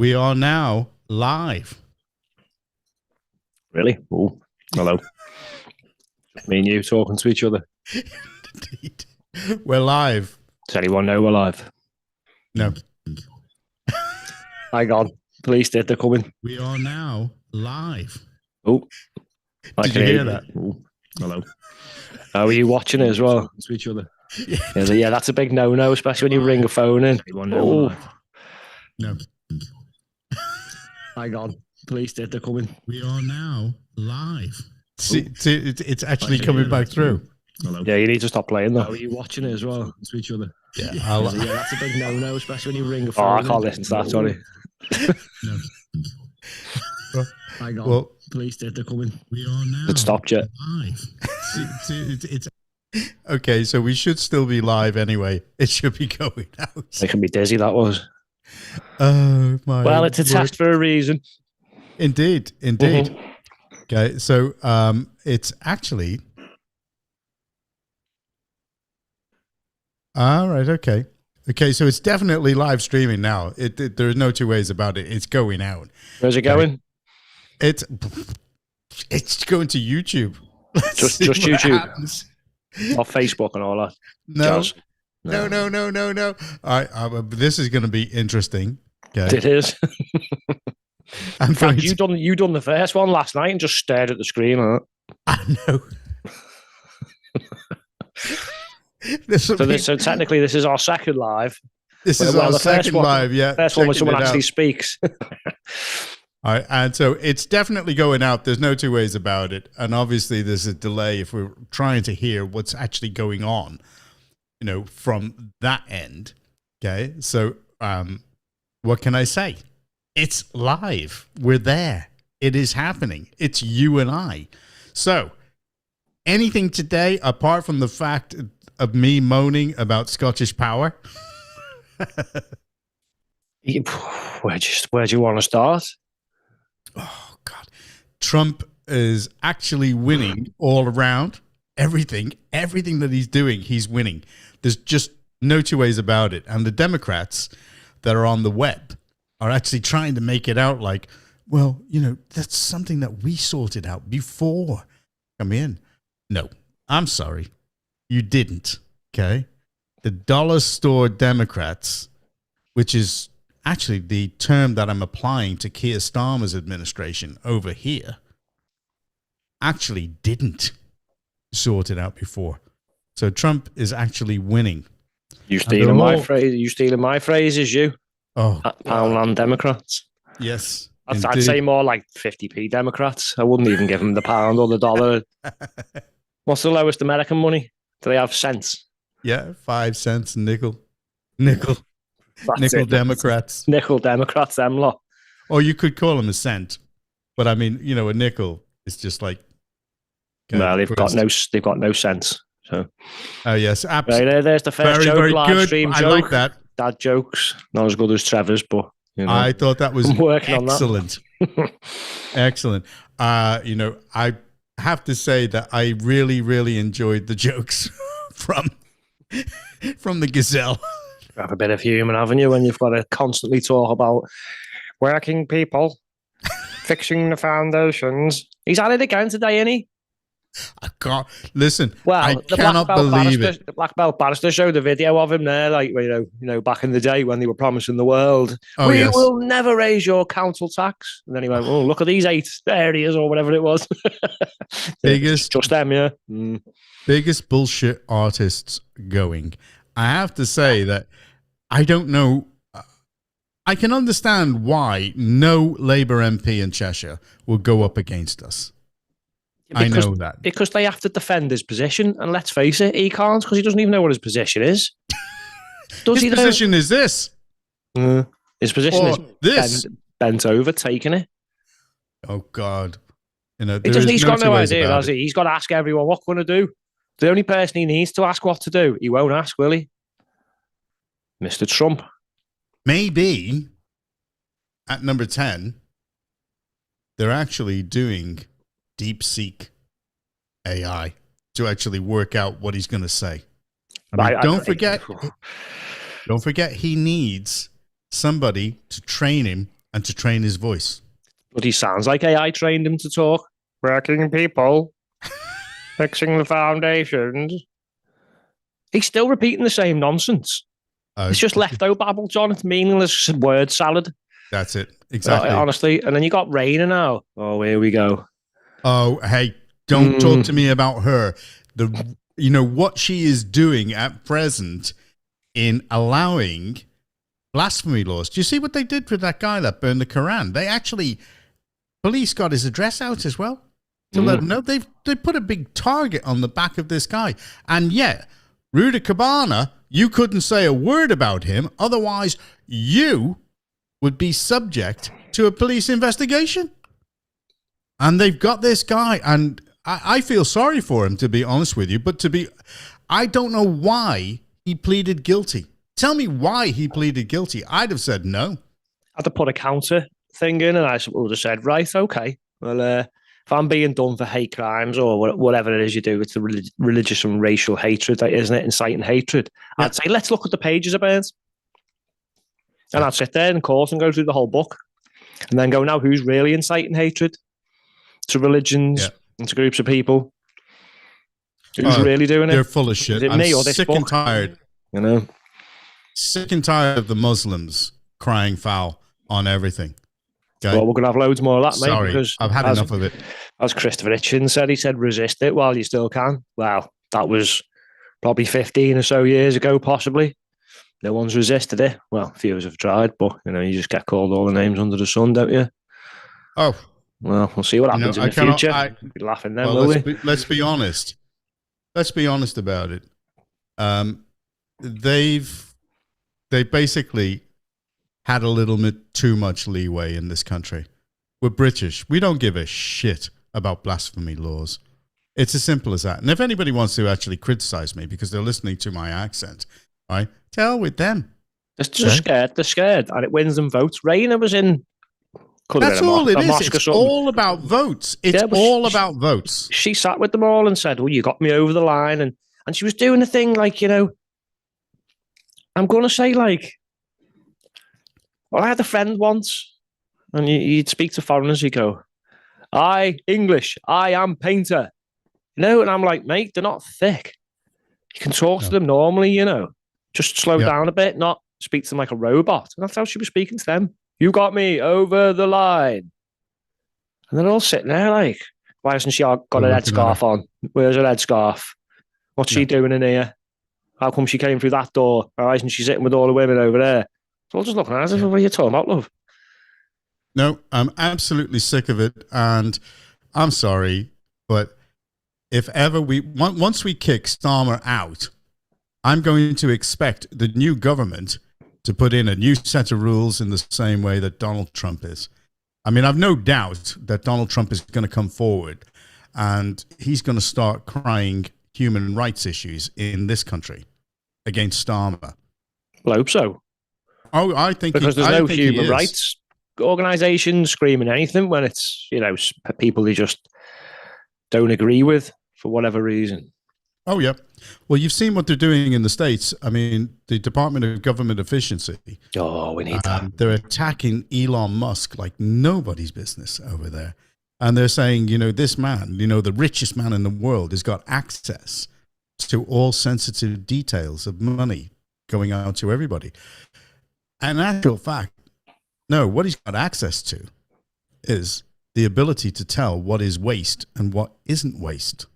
We are now live. Really? Oh, hello. Me and you talking to each other. Indeed. We're live. Does anyone know we're live? No. Hang on. Police did, they're coming. We are now live. Oh. Did you hear that? Ooh, hello. Are you watching it as well? To each other. Yeah, that's a big no-no, especially when you ring a phone in. Anyone know we're live? No. Hang on. Police did, they're coming. We are now live. See, it's actually coming back through. Hello. Yeah, you need to stop playing that. Are you watching it as well? To each other. Yeah, that's a big no-no, especially when you ring a phone. Oh, I can't listen to that, sorry. No. Hang on. Well, police did, they're coming. We are now it stopped yet. Live. It's okay, so we should still be live anyway. It should be going out. Making me dizzy, that was. Oh, my. Well, it's a test for a reason. Indeed. Mm-hmm. Okay, so it's actually... All right, okay. Okay, so it's definitely live streaming now. There's no two ways about it. It's going out. Where's it going? It's going to YouTube. Just YouTube. Happens. Or Facebook and all that. No. All right, this is going to be interesting. Okay. It is. You done the first one last night and just stared at the screen. Huh? I know. So technically, this is our second live. This is our second live, yeah. First one when someone actually speaks. All right, and so it's definitely going out. There's no two ways about it. And obviously, there's a delay if we're trying to hear what's actually going on, from that end. Okay, so what can I say? It's live. We're there. It is happening. It's you and I. So anything today, apart from the fact of me moaning about Scottish power? Where do you want to start? Oh, God. Trump is actually winning all around. Everything that he's doing, he's winning. There's just no two ways about it. And the Democrats that are on the web are actually trying to make it out like, well, that's something that we sorted out before. Come in. No, I'm sorry. You didn't. Okay. The dollar store Democrats, which is actually the term that I'm applying to Keir Starmer's administration over here, actually didn't sort it out before. So Trump is actually winning. You stealing my phrase? You stealing my phrases? You? Oh, Poundland Democrats. Yes, I'd say more like 50p Democrats. I wouldn't even give them the pound or the dollar. What's the lowest American money? Do they have cents? Yeah, 5 cents, nickel Democrats. Nickel Democrats, them lot. Or you could call them a cent, but I mean, a nickel is just like. No, they've got no sense. So. Oh yes, absolutely. Right, there's the first joke. Very live good. stream I joke. like that. Dad jokes, not as good as Trevor's, but I thought that was excellent. Excellent. I have to say that I really, really enjoyed the jokes from the gazelle. You have a bit of humour, haven't you, when you've got to constantly talk about working people fixing the foundations. He's at it again today, isn't he? I can't listen. Well, I cannot believe it. The Black Belt Barrister showed a video of him there, like back in the day when they were promising the world, we will never raise your council tax. And then he went, "Oh, look at these 8 areas or whatever it was." Biggest, just them, yeah. Biggest bullshit artists going. I have to say that I don't know. I can understand why no Labour MP in Cheshire will go up against us. I know that. Because they have to defend his position. And let's face it, he can't because he doesn't even know what his position is. His position is this. His position is this. Bent over, taking it. Oh, God. He's got no idea, has he? He's got to ask everyone what we're going to do. The only person he needs to ask what to do, he won't ask, will he? Mr. Trump. Maybe at number 10, they're actually doing DeepSeek AI to actually work out what he's going to say. Don't forget, he needs somebody to train him and to train his voice. But he sounds like AI trained him to talk. Working people, fixing the foundations. He's still repeating the same nonsense. It's just leftover babble, John. It's meaningless word salad. That's it. Exactly. Honestly. And then you got Raina now. Oh, here we go. Oh, hey, don't talk to me about her. What she is doing at present in allowing blasphemy laws. Do you see what they did with that guy that burned the Quran? Police got his address out as well to let him know. They put a big target on the back of this guy. And yet, Rudy Cabana, you couldn't say a word about him. Otherwise, you would be subject to a police investigation. And they've got this guy. And I feel sorry for him, to be honest with you. But I don't know why he pleaded guilty. Tell me why he pleaded guilty. I'd have said no. I had to put a counter thing in, and I would have said, right, okay. Well, if I'm being done for hate crimes or whatever it is you do, it's the religious and racial hatred, isn't it? Inciting hatred. Yeah. I'd say, let's look at the pages of it. And I'd sit there in court and go through the whole book and then go, now, who's really inciting hatred to religions and to groups of people? Who's really doing it? They're full of shit. I'm me or this sick book? And tired. Sick and tired of the Muslims crying foul on everything. Okay? Well, we're going to have loads more of that, mate. Sorry, because I've had enough of it. As Christopher Hitchens said, he said, resist it while you still can. Well, that was probably 15 or so years ago, possibly. No one's resisted it. Well, a few of us have tried, but, you just get called all the names under the sun, don't you? Oh. Well, we'll see what happens in the future. We'll be laughing then, will we? Let's be honest. Let's be honest about it. They basically had a little bit too much leeway in this country. We're British. We don't give a shit about blasphemy laws. It's as simple as that. And if anybody wants to actually criticize me because they're listening to my accent, right, to hell with them. They're scared. They're scared. And it wins them votes. Raina was in... That's all it is. It's all about votes. It's all about votes. She sat with them all and said, well, you got me over the line. And she was doing the thing like, I'm going to say like, well, I had a friend once and you'd speak to foreigners, you go, English, I am painter. And I'm like, mate, they're not thick. You can talk to them normally, just slow down a bit, not speak to them like a robot. And that's how she was speaking to them. You got me over the line. And they're all sitting there like, why hasn't she got her headscarf on? Where's her headscarf? What's she doing in here? How come she came through that door? Why isn't she sitting with all the women over there? So I'm just looking at it. What are you talking about, love? No, I'm absolutely sick of it. And I'm sorry, but if ever once we kick Starmer out, I'm going to expect the new government to put in a new set of rules in the same way that Donald Trump is. I mean, I've no doubt that Donald Trump is going to come forward and he's going to start crying human rights issues in this country against Starmer. I hope so. Oh, I think because there's no human rights organisation screaming anything when it's, people they just don't agree with for whatever reason. Oh, yeah. Well, you've seen what they're doing in the States. I mean, the Department of Government Efficiency. Oh, we need that. They're attacking Elon Musk like nobody's business over there. And they're saying, this man, the richest man in the world has got access to all sensitive details of money going out to everybody. And in actual fact, no, what he's got access to is the ability to tell what is waste and what isn't waste.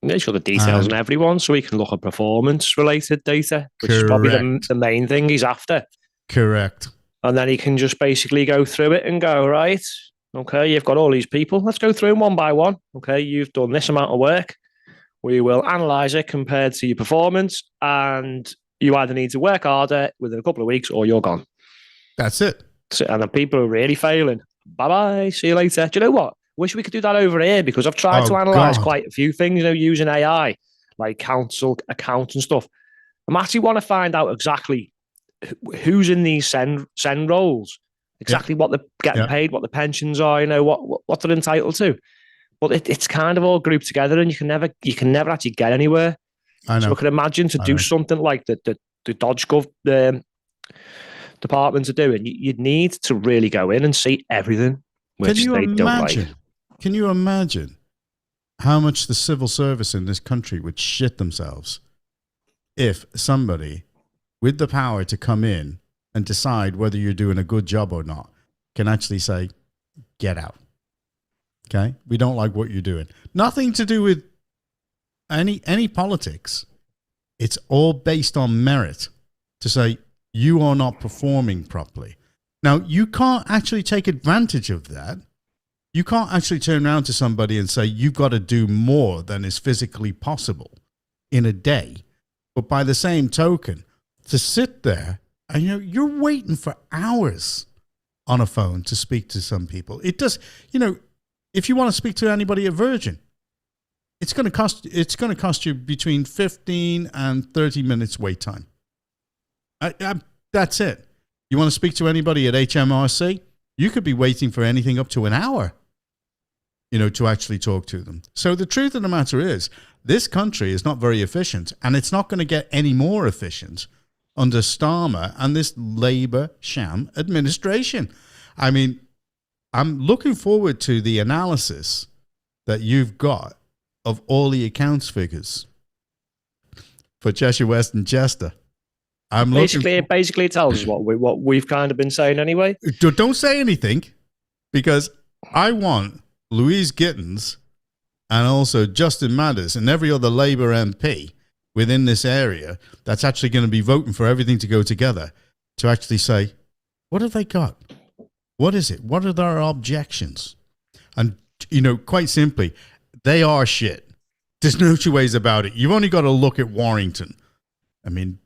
He's got the details on everyone, so he can look at performance-related data, which is probably the main thing he's after. Correct. And then he can just basically go through it and go, right, okay, you've got all these people. Let's go through them one by one. Okay, you've done this amount of work. We will analyse it compared to your performance, and you either need to work harder within a couple of weeks or you're gone. That's it. And the people are really failing. Bye-bye, see you later. Do you know what? Wish we could do that over here because I've tried to analyse quite a few things, using AI, like council accounts and stuff. I actually want to find out exactly who's in these send roles, exactly what they're getting paid, what the pensions are, what they're entitled to. But it's kind of all grouped together, and you can never actually get anywhere. I know. So I can imagine to do something like the Dodge departments are doing, you'd need to really go in and see everything, which they don't like. Can you imagine how much the civil service in this country would shit themselves if somebody with the power to come in and decide whether you're doing a good job or not can actually say, get out. Okay? We don't like what you're doing. Nothing to do with any politics. It's all based on merit to say you are not performing properly. Now, you can't actually take advantage of that. You can't actually turn around to somebody and say you've got to do more than is physically possible in a day. But by the same token, to sit there and you're waiting for hours on a phone to speak to some people. It does, if you want to speak to anybody at Virgin, it's going to cost you between 15 and 30 minutes wait time. That's it. You want to speak to anybody at HMRC? You could be waiting for anything up to an hour, to actually talk to them. So the truth of the matter is, this country is not very efficient, and it's not going to get any more efficient under Starmer and this Labour sham administration. I mean, I'm looking forward to the analysis that you've got of all the accounts figures for Cheshire West and Chester. Basically, it tells us what we've kind of been saying anyway. Don't say anything, because I want Louise Gittins and also Justin Matters and every other Labour MP within this area that's actually going to be voting for everything to go together to actually say, what have they got? What is it? What are their objections? And, quite simply, they are shit. There's no two ways about it. You've only got to look at Warrington. I mean,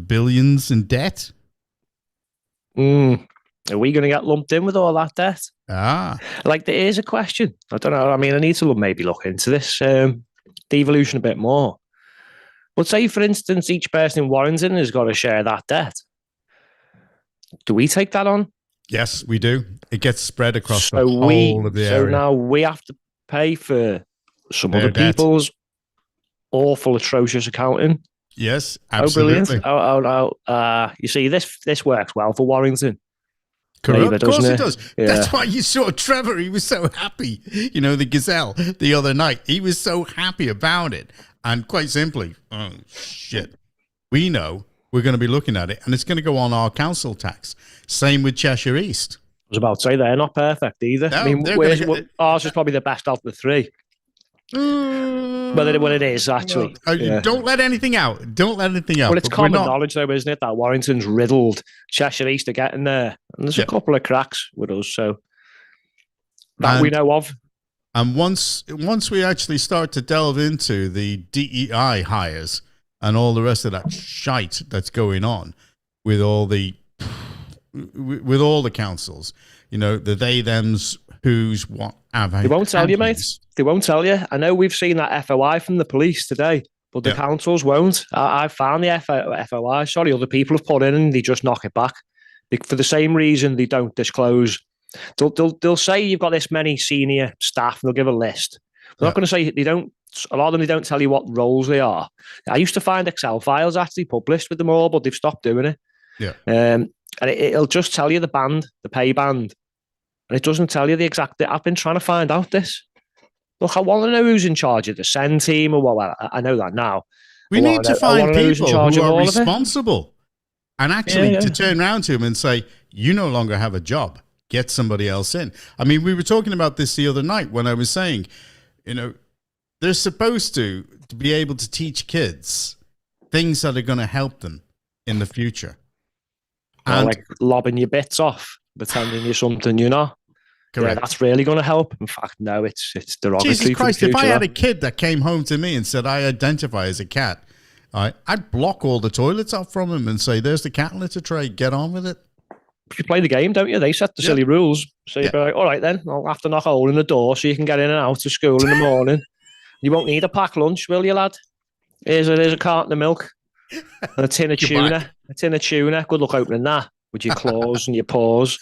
billions in debt. Are we going to get lumped in with all that debt? Like, there is a question. I don't know. I mean, I need to maybe look into this devolution a bit more. But say, for instance, each person in Warrington has got to share that debt. Do we take that on? Yes, we do. It gets spread across the whole of the area. So now we have to pay for some other people's awful, atrocious accounting. Yes, absolutely. Oh, brilliant. You see, this works well for Warrington. Correct. Of course it does. Yeah. That's why you saw Trevor. He was so happy. The Gazelle the other night. He was so happy about it. And quite simply, oh, shit. We know we're going to be looking at it, and it's going to go on our council tax. Same with Cheshire East. I was about to say they're not perfect either. No, I mean, ours is probably the best out of the three. Well, it is, actually. Don't let anything out. Don't let anything out. Well, it's common knowledge, though, isn't it, that Warrington's riddled. Cheshire East are getting there. And there's a couple of cracks with us, so that we know of. And once we actually start to delve into the DEI hires and all the rest of that shite that's going on with all the councils, the they, thems, who's, what, they won't tell you, mate. They won't tell you. I know we've seen that FOI from the police today, but the councils won't. I found the FOI. Sorry, other people have put in and they just knock it back. For the same reason they don't disclose. They'll say you've got this many senior staff and they'll give a list. They're not going to say they don't. A lot of them, they don't tell you what roles they are. I used to find Excel files actually published with them all, but they've stopped doing it. Yeah. And it'll just tell you the pay band. And it doesn't tell you the exact. I've been trying to find out this. Look, I want to know who's in charge of the SEND team or what. Well, I know that now. We need to find people who are responsible. And actually to turn around to them and say, you no longer have a job. Get somebody else in. I mean, we were talking about this the other night when I was saying, they're supposed to be able to teach kids things that are going to help them in the future. And like lobbing your bits off, pretending you're something you're not. Correct. Yeah, that's really going to help. In fact, no, it's derogatory. Jesus Christ, if I had a kid that came home to me and said, I identify as a cat, I'd block all the toilets off from him and say, there's the cat litter tray, get on with it. You play the game, don't you? They set the silly rules. So you'd be like, all right then, I'll have to knock a hole in the door so you can get in and out of school in the morning. You won't need a packed lunch, will you, lad? Here's a carton of milk and a tin of tuna. A tin of tuna. Good luck opening that with your claws and your paws.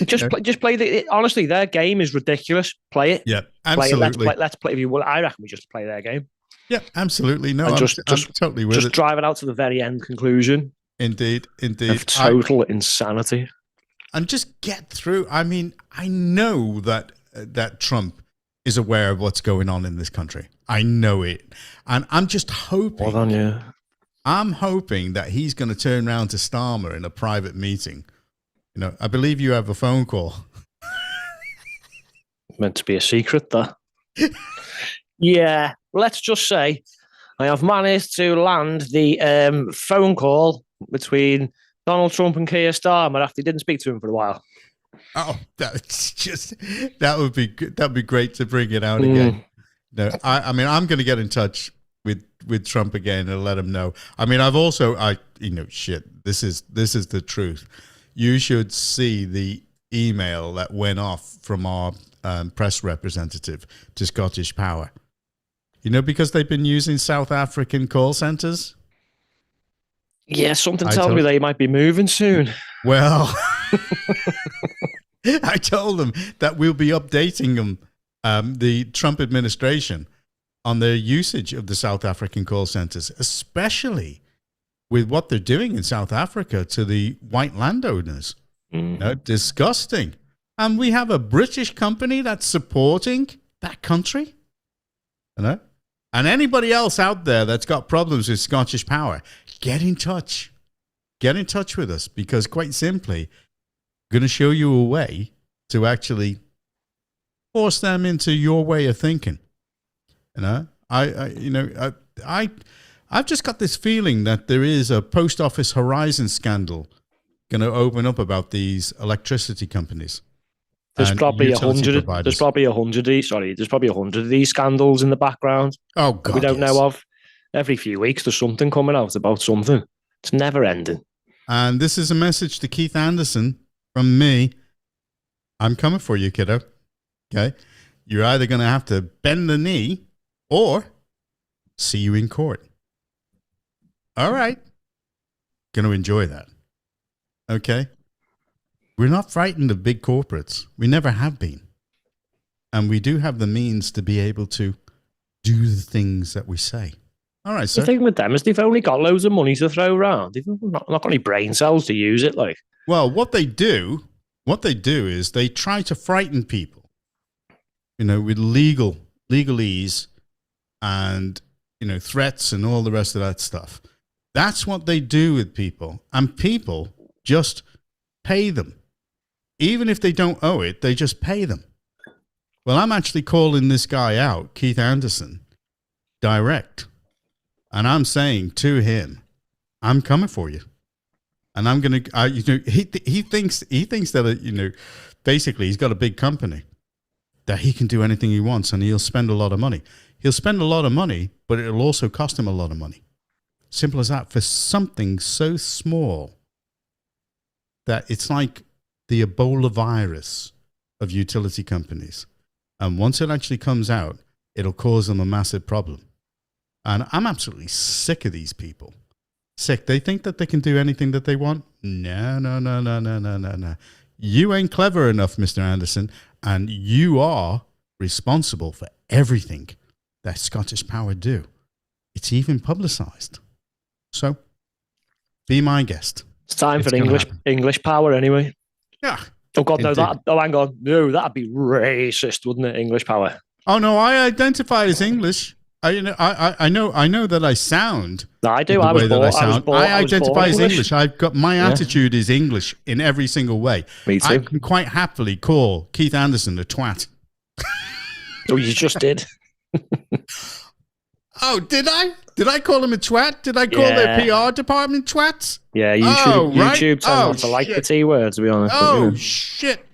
Just play the. Honestly, their game is ridiculous. Play it. Yeah, absolutely. Let's play. If you will, I reckon we just play their game. Yeah, absolutely. No, I'm totally with it. Just drive it out to the very end conclusion. Indeed. Of total insanity. And just get through. I mean, I know that Trump is aware of what's going on in this country. I know it. And I'm just hoping. Hold on, yeah. I'm hoping that he's going to turn around to Starmer in a private meeting. I believe you have a phone call. Meant to be a secret, though. Yeah, let's just say I have managed to land the phone call between Donald Trump and Keir Starmer after he didn't speak to him for a while. Oh, that would be good. That'd be great to bring it out again. No, I mean, I'm going to get in touch with Trump again and let him know. I mean, this is the truth. You should see the email that went off from our press representative to Scottish Power. Because they've been using South African call centers. Yeah, something tells me they might be moving soon. Well, I told them that we'll be updating them, the Trump administration, on their usage of the South African call centers, especially with what they're doing in South Africa to the white landowners. Disgusting. And we have a British company that's supporting that country. And anybody else out there that's got problems with Scottish Power, get in touch. Get in touch with us, because quite simply, I'm going to show you a way to actually force them into your way of thinking. I've just got this feeling that there is a Post Office Horizon scandal going to open up about these electricity companies. There's probably 100. There's probably 100 of these scandals in the background. Oh God, we don't know of. Every few weeks, there's something coming out about something. It's never ending. And this is a message to Keith Anderson from me. I'm coming for you, kiddo. Okay, you're either going to have to bend the knee or see you in court. All right, going to enjoy that. Okay. We're not frightened of big corporates. We never have been. And we do have the means to be able to do the things that we say. All right, sir. The thing with them is they've only got loads of money to throw around. They've not got any brain cells to use it. Well, what they do is they try to frighten people, with legalese and, threats and all the rest of that stuff. That's what they do with people. And people just pay them. Even if they don't owe it, they just pay them. Well, I'm actually calling this guy out, Keith Anderson, direct. And I'm saying to him, I'm coming for you. And I'm going to, he thinks that, basically he's got a big company that he can do anything he wants and he'll spend a lot of money. He'll spend a lot of money, but it'll also cost him a lot of money. Simple as that, for something so small that it's like the Ebola virus of utility companies. And once it actually comes out, it'll cause them a massive problem. And I'm absolutely sick of these people. Sick. They think that they can do anything that they want. No. You ain't clever enough, Mr. Anderson, and you are responsible for everything that Scottish Power do. It's even publicized. So, be my guest. It's time for English Power anyway. Yeah. Oh God, no! Hang on, no, that'd be racist, wouldn't it? English Power. Oh no, I identify as English. I know that I sound. No, I do. I identify as English. I've got my attitude is English in every single way. Me too. I can quite happily call Keith Anderson a twat. Oh, you just did. Oh, did I? Did I call him a twat? Did I call their PR department twats? Yeah, YouTube tend not to like the T word, to be honest. Oh, shit.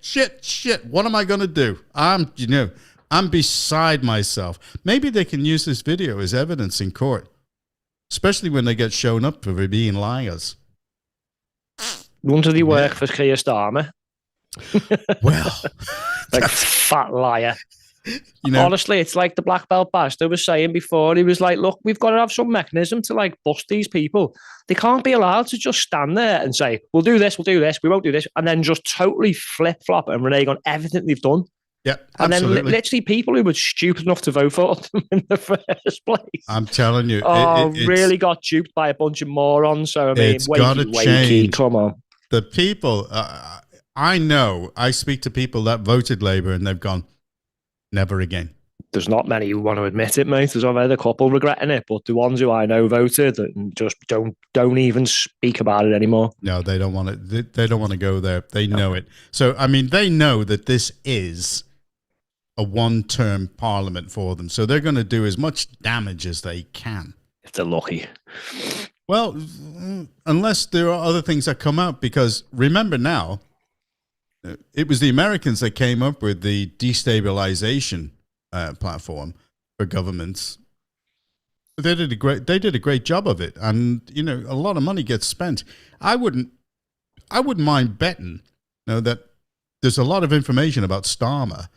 What am I going to do? I'm beside myself. Maybe they can use this video as evidence in court, especially when they get shown up for being liars. Wouldn't they work for Keir Starmer? Well, like fat liar. Honestly, it's like the black belt bastard was saying before. He was like, look, we've got to have some mechanism to bust these people. They can't be allowed to just stand there and say, we'll do this, we won't do this, and then just totally flip-flop and renege on everything they've done. Yeah, And then absolutely. literally people who were stupid enough to vote for them in the first place. I'm telling you, Really got duped by a bunch of morons. So, I mean, it's got to wakey, change. come on. The people, I know, I speak to people that voted Labour and they've gone, never again. There's not many who want to admit it, mate. I've had a couple regretting it, but the ones who I know voted and just don't even speak about it anymore. No, they don't want it. They don't want to go there. They know it. So, I mean, they know that this is a one-term parliament for them. So they're going to do as much damage as they can. If they're lucky. Well, unless there are other things that come out, because remember now, it was the Americans that came up with the destabilization platform for governments. They did a great job of it, and you know, a lot of money gets spent. I wouldn't mind betting, you know, that there's a lot of information about Starmer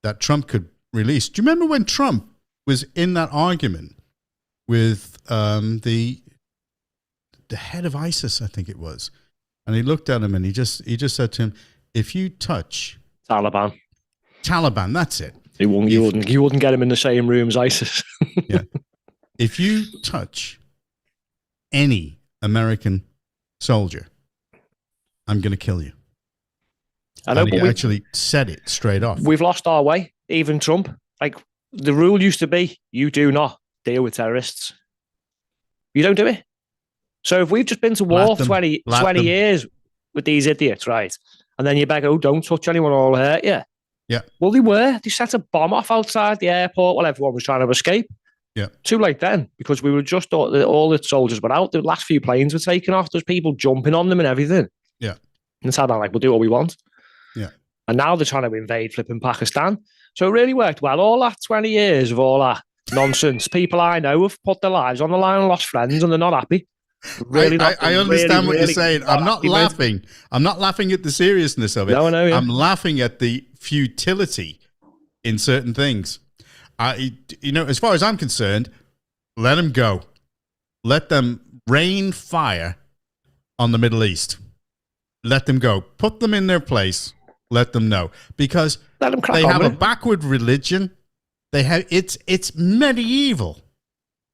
that Trump could release. Do you remember when Trump was in that argument with the head of ISIS, I think it was, and he looked at him and he just said to him, "If you touch Taliban, that's it. You wouldn't get him in the same room as ISIS." Yeah. If you touch any American soldier, I'm going to kill you. I know, and he but actually said it straight off. We've lost our way. Even Trump. Like, the rule used to be, you do not deal with terrorists. You don't do it. So if we've just been to war for 20 years with these idiots, right? And then you beg, oh, don't touch anyone or I'll hurt you. Yeah. Well, they were. They set a bomb off outside the airport while everyone was trying to escape. Yeah. Too late then, because we were just all the soldiers were out. The last few planes were taken off. There's people jumping on them and everything. Yeah. And Taliban like, we'll do what we want. Yeah. And now they're trying to invade flipping Pakistan. So it really worked well. All that 20 years of all that nonsense. People I know have put their lives on the line and lost friends and they're not happy. Really I understand what you're saying. I'm not laughing. I'm not laughing at the seriousness of it. No, I know, yeah. I'm laughing at the futility in certain things. As far as I'm concerned, let them go. Let them rain fire on the Middle East. Let them go. Put them in their place. Let them know. Because they have a backward religion. It's medieval.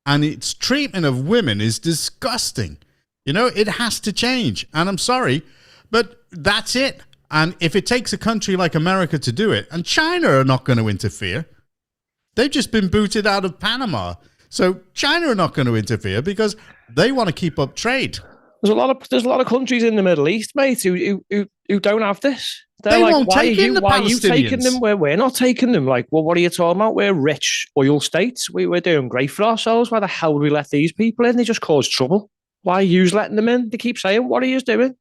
And its treatment of women is disgusting. You know, it has to change. And I'm sorry, but that's it. And if it takes a country like America to do it, and China are not going to interfere. They've just been booted out of Panama. So China are not going to interfere because they want to keep up trade. There's a lot of countries in the Middle East, mate, who don't have this. They're like, won't take in the why are you taking Palestinians? them? We're not taking them. Like, well, what are you talking about? We're rich oil states. We're doing great for ourselves. Why the hell would we let these people in? They just cause trouble. Why are you letting them in? They keep saying, what are you doing?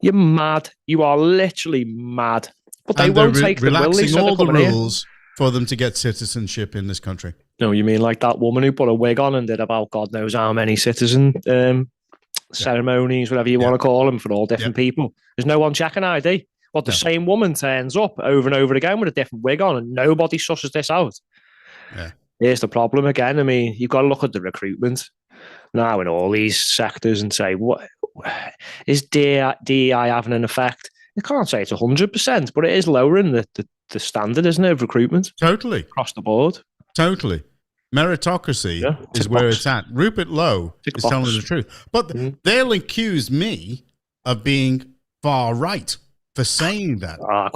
You're mad. You are literally mad. But they won't take them, will they? Relaxing all the rules for them to get citizenship in this country. No, you mean like that woman who put a wig on and did about God knows how many citizen ceremonies, whatever you want to call them, for all different people. There's no one checking ID. Well, the same woman turns up over and over again with a different wig on and nobody susses this out. Yeah. Here's the problem again. I mean, you've got to look at the recruitment now in all these sectors and say, what is DEI having an effect? You can't say it's 100%, but it is lowering the standard, isn't it, of recruitment? Totally. Across the board. Totally. Meritocracy is where it's at. Rupert Lowe is telling the truth. But they'll accuse me of being far right for saying that. I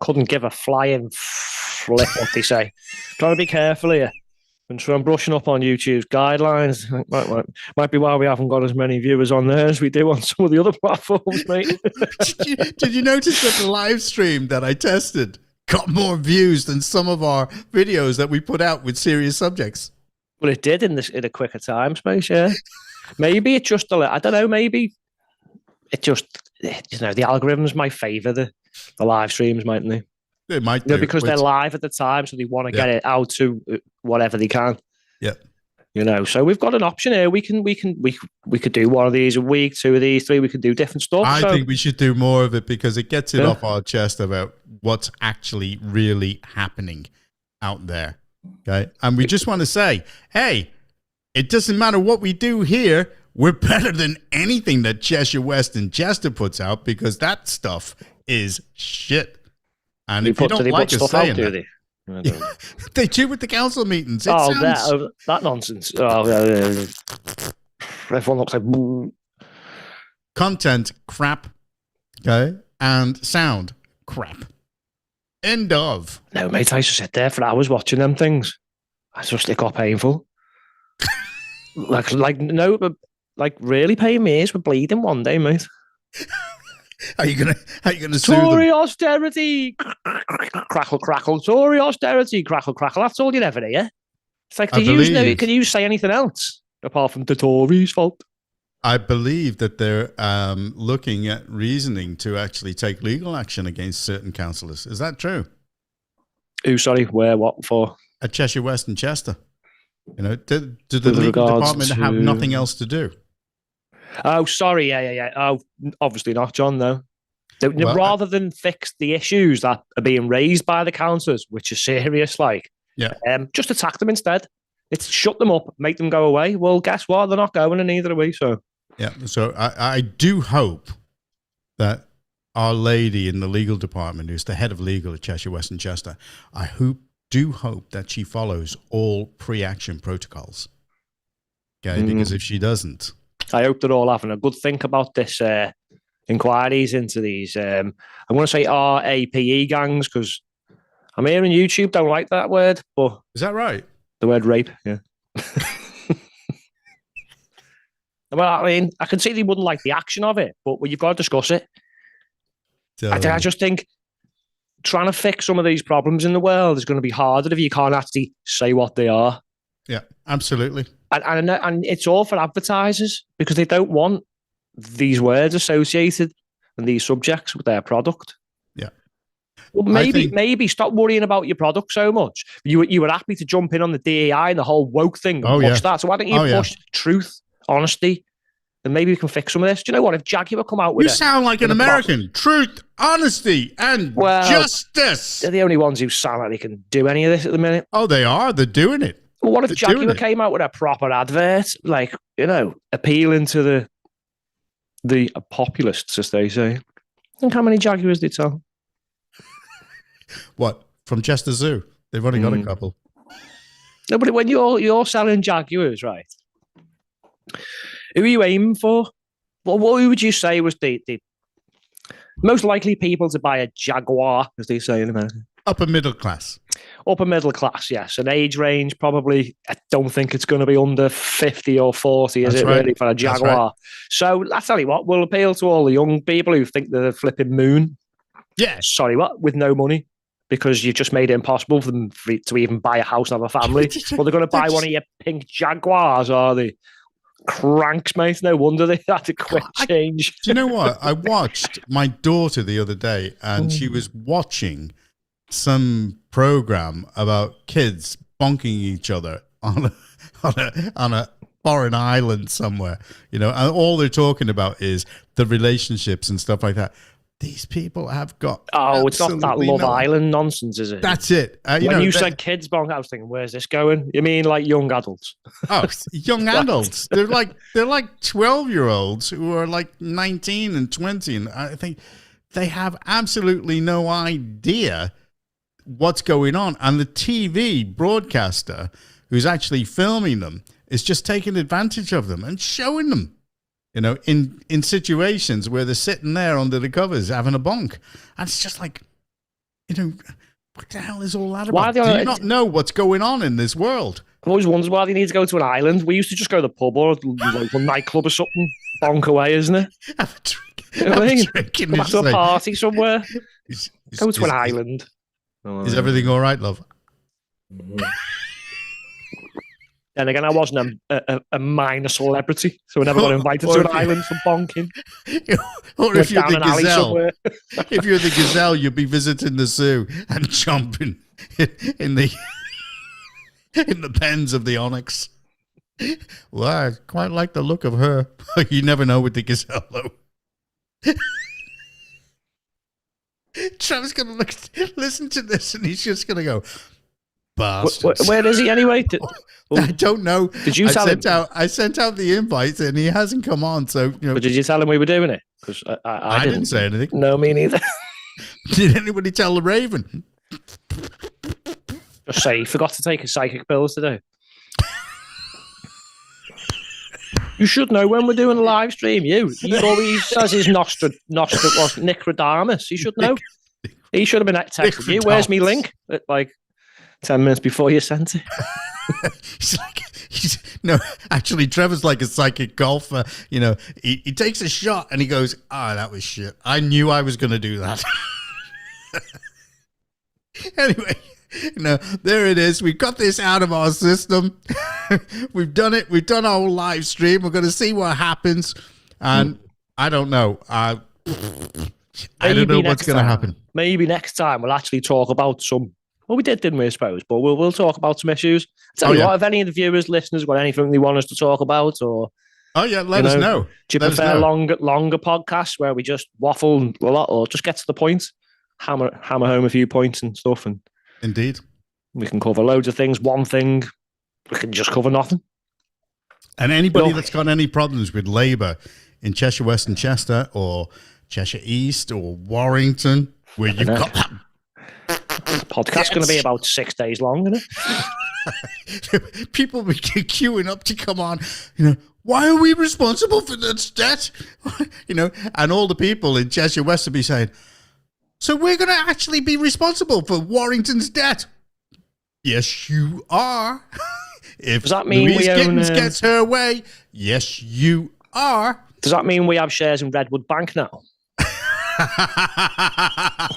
couldn't give a flying flip what they say. Trying to be careful here. And so I'm brushing up on YouTube's guidelines. Might be why we haven't got as many viewers on there as we do on some of the other platforms, mate. Did you notice that the live stream that I tested got more views than some of our videos that we put out with serious subjects? Well, it did in a quicker time space, yeah. Maybe it just, I don't know, maybe it just, the algorithms might favour the live streams, mightn't they? They might do. Because they're live at the time, so they want to get it out to whatever they can. Yeah. So we've got an option here. We could do one of these a week, two of these, three. We could do different stuff. I think we should do more of it because it gets it off our chest about what's actually really happening out there. Okay. And we just want to say, hey, it doesn't matter what we do here. We're better than anything that Cheshire West and Chester puts out because that stuff is shit. And if you don't like us saying do that, they? they do with the council meetings. It that nonsense. Everyone looks like content crap, okay, and sound crap. End of. No, mate, I used to sit there for hours watching them things. I just it got painful. No, but really pain me ears were bleeding one day, mate. How you gonna sue Tory them? austerity, crackle, crackle. Tory austerity, crackle, crackle. That's all you ever hear. It's like, can you say anything else apart from the Tories' fault? I believe that they're looking at reasoning to actually take legal action against certain councillors. Is that true? Who? Sorry, where? What for? At Cheshire West and Chester. You know, do the legal department have nothing else to do? Oh, sorry. Yeah. Oh, obviously not, John, though. Rather than fix the issues that are being raised by the councillors, which are serious, just attack them instead. It's shut them up, make them go away. Well, guess what? They're not going, and neither are we. So, yeah. So I do hope that our lady in the legal department, who's the head of legal at Cheshire West and Chester, do hope that she follows all pre-action protocols. Okay, because if she doesn't, I hope they're all having a good think about this inquiries into these. I'm going to say RAPE gangs because I'm hearing YouTube don't like that word, but is that right? The word rape, yeah. Well, I mean, I can see they wouldn't like the action of it, but you've got to discuss it. I just think trying to fix some of these problems in the world is going to be harder if you can't actually say what they are. Yeah, absolutely. And it's all for advertisers because they don't want these words associated and these subjects with their product. Yeah. Well, maybe stop worrying about your product so much. You were happy to jump in on the DEI and the whole woke thing and push that. So why don't you push truth, honesty, and maybe we can fix some of this? Do you know what? If Jaguar come out with sound like an American. Truth, honesty, and justice. They're the only ones who sound like they can do any of this at the minute. Oh, they are. They're doing it. Well, what if Jaguar came out with a proper advert, appealing to the populists, as they say? Think how many Jaguars they sell. What, from Chester Zoo? They've only got a couple. No, but when you're selling Jaguars, right? Who are you aiming for? Well, what would you say was the most likely people to buy a Jaguar, as they say in America? Upper middle class. Upper middle class, yes. An age range, probably, I don't think it's going to be under 50 or 40, is it really, for a Jaguar? Right. So, I tell you what, we'll appeal to all the young people who think they're the flipping moon. Yeah. Sorry, what? With no money. Because you've just made it impossible for them to even buy a house and have a family. Well, they're going to buy one of your pink Jaguars, are they? Cranks, mate. No wonder they had to quick change. Do you know what? I watched my daughter the other day, and she was watching some program about kids bonking each other on a foreign island somewhere, and all they're talking about is the relationships and stuff like that. These people have got. Oh, it's not that Love Island nonsense, is it? That's it. When you said kids bonk, I was thinking, where's this going? You mean like young adults? Oh, young adults. They're like 12-year-olds who are like 19 and 20, and I think they have absolutely no idea what's going on. And the TV broadcaster who's actually filming them is just taking advantage of them and showing them. In situations where they're sitting there under the covers having a bonk. And it's just like, what the hell is all that about? Do you not know what's going on in this world? I've always wondered why they need to go to an island. We used to just go to the pub or a local nightclub or something, bonk away, isn't it? Have a drink. Go back to a party somewhere. Go to an island. Is everything all right, love? And again, I wasn't a minor celebrity, so I never got invited to an island for bonking. Or if you're the gazelle, if you're the gazelle, you'll be visiting the zoo and jumping in the pens of the onyx. Well, I quite like the look of her. You never know with the gazelle, though. Trevor's going to listen to this, and he's just going to go, bastards. Where is he anyway? I don't know. Did you tell him? I sent out the invite, and he hasn't come on. So But did you tell him we were doing it? Because I didn't say anything. No, me neither. Did anybody tell the Raven? Just say he forgot to take his psychic pills today. You should know when we're doing a live stream. You always says his was Nicodemus. You should know. He should have been texting you. Where's me link? At like 10 minutes before you sent it. No, actually, Trevor's like a psychic golfer. You know, he takes a shot and he goes, that was shit. I knew I was going to do that. Anyway, there it is. We got this out of our system. We've done it. We've done our whole live stream. We're going to see what happens. And I don't know. I don't know what's going to happen. Maybe next time we'll actually talk about some. Well, we didn't we, I suppose? But we'll talk about some issues. Tell you what, if any of the viewers, listeners, got anything they want us to talk about, or let us know. Do you prefer longer podcasts where we just waffle a lot, or just get to the point, hammer home a few points and stuff, and indeed, we can cover loads of things. One thing, we can just cover nothing. And anybody that's got any problems with Labour in Cheshire West and Chester, or Cheshire East, or Warrington, where you've got that. The podcast's going to be about 6 days long, isn't it? People be queuing up to come on. Why are we responsible for that debt? And all the people in Cheshire West will be saying, so we're going to actually be responsible for Warrington's debt. Yes, you are. If does that mean Louise Gittins gets her way, yes, you are. Does that mean we have shares in Redwood Bank now?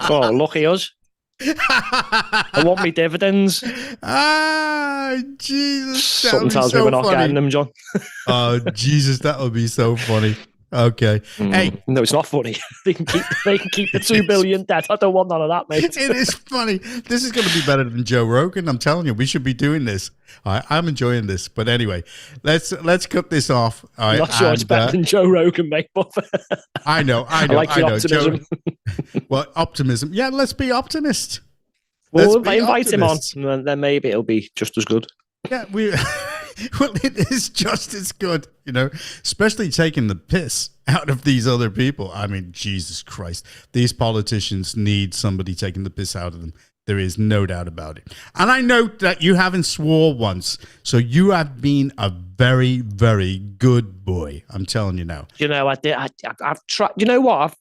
Oh, lucky us. I want me dividends. Jesus. Something tells me we're not getting them, John. Oh, Jesus, that would be so funny. Okay. Hey. No, it's not funny. They can keep the 2 billion debt. I don't want none of that, mate. It is funny. This is going to be better than Joe Rogan. I'm telling you, we should be doing this. I'm enjoying this. But anyway, let's cut this off. I'm not sure it's better than Joe Rogan, mate. But I know. I like the optimism. Well, optimism. Yeah, let's be optimists. Well, if I invite him on, then maybe it'll be just as good. Yeah, well, it is just as good, especially taking the piss out of these other people. I mean, Jesus Christ, these politicians need somebody taking the piss out of them. There is no doubt about it. And I note that you haven't swore once, so you have been a very, very good boy. I'm telling you now. I've tried. You know what?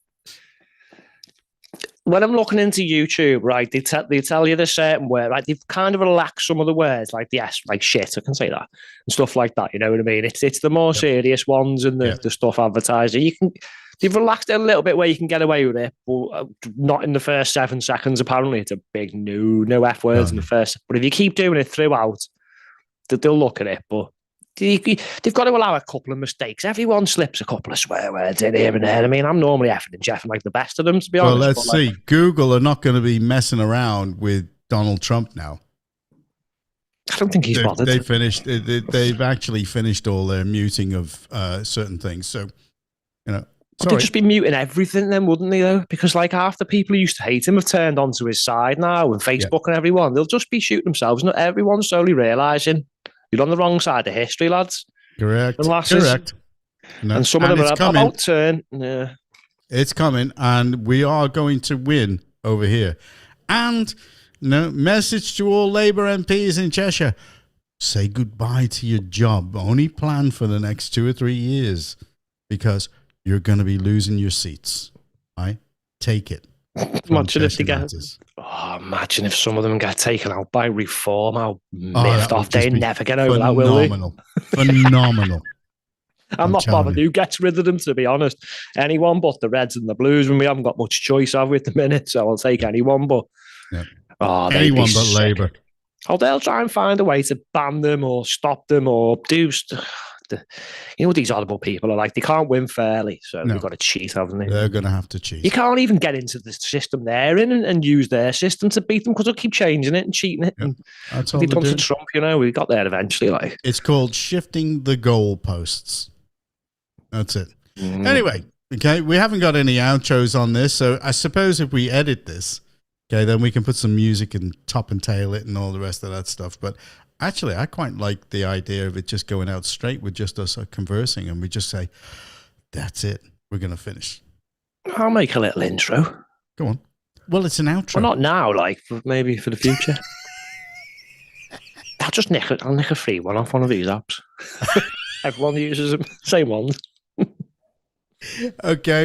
When I'm looking into YouTube, right, they tell you the certain word, right? They've kind of relaxed some of the words, like yes, like shit, I can say that, and stuff like that. You know what I mean? It's the more serious ones and the stuff advertising. They've relaxed it a little bit where you can get away with it, but not in the first 7 seconds. Apparently, it's a big no F words in the first. But if you keep doing it throughout, they'll look at it. But they've got to allow a couple of mistakes. Everyone slips a couple of swear words in here and there. I mean, I'm normally effing and jeffing like the best of them, to be honest. Well, let's see. Google are not going to be messing around with Donald Trump now. I don't think he's bothered. They've actually finished all their muting of certain things. So, they'd just be muting everything then, wouldn't they, though? Because like half the people who used to hate him have turned onto his side now, and Facebook and everyone. They'll just be shooting themselves. Not everyone's slowly realising you're on the wrong side of history, lads. Correct. And lasses. Correct. And some of them are about turn. Yeah. It's coming, and we are going to win over here. And message to all Labour MPs in Cheshire: say goodbye to your job. Only plan for the next 2 or 3 years, because you're going to be losing your seats. Right? Take it. Imagine if some of them get taken out by reform. How miffed off. They never get over that, will they? Phenomenal. I'm not bothered who gets rid of them, to be honest. Anyone but the Reds and the Blues, when we haven't got much choice, have we, at the minute? So I'll take anyone, but anyone but Labour. Oh, they'll try and find a way to ban them or stop them or do these horrible people are like, they can't win fairly, so they've got to cheat, haven't they? They're going to have to cheat. You can't even get into the system they're in and use their system to beat them, because they'll keep changing it and cheating it. And that's all they've done to Trump, we got there eventually. Like, it's called shifting the goalposts. That's it. Anyway, okay, we haven't got any outros on this, so I suppose if we edit this, okay, then we can put some music and top and tail it and all the rest of that stuff. But actually, I quite like the idea of it just going out straight with just us conversing, and we just say, that's it, we're going to finish. I'll make a little intro. Go on. Well, it's an outro. Well, not now, like, but maybe for the future. I'll nick a free one off one of these apps. Everyone uses them, same ones. Okay.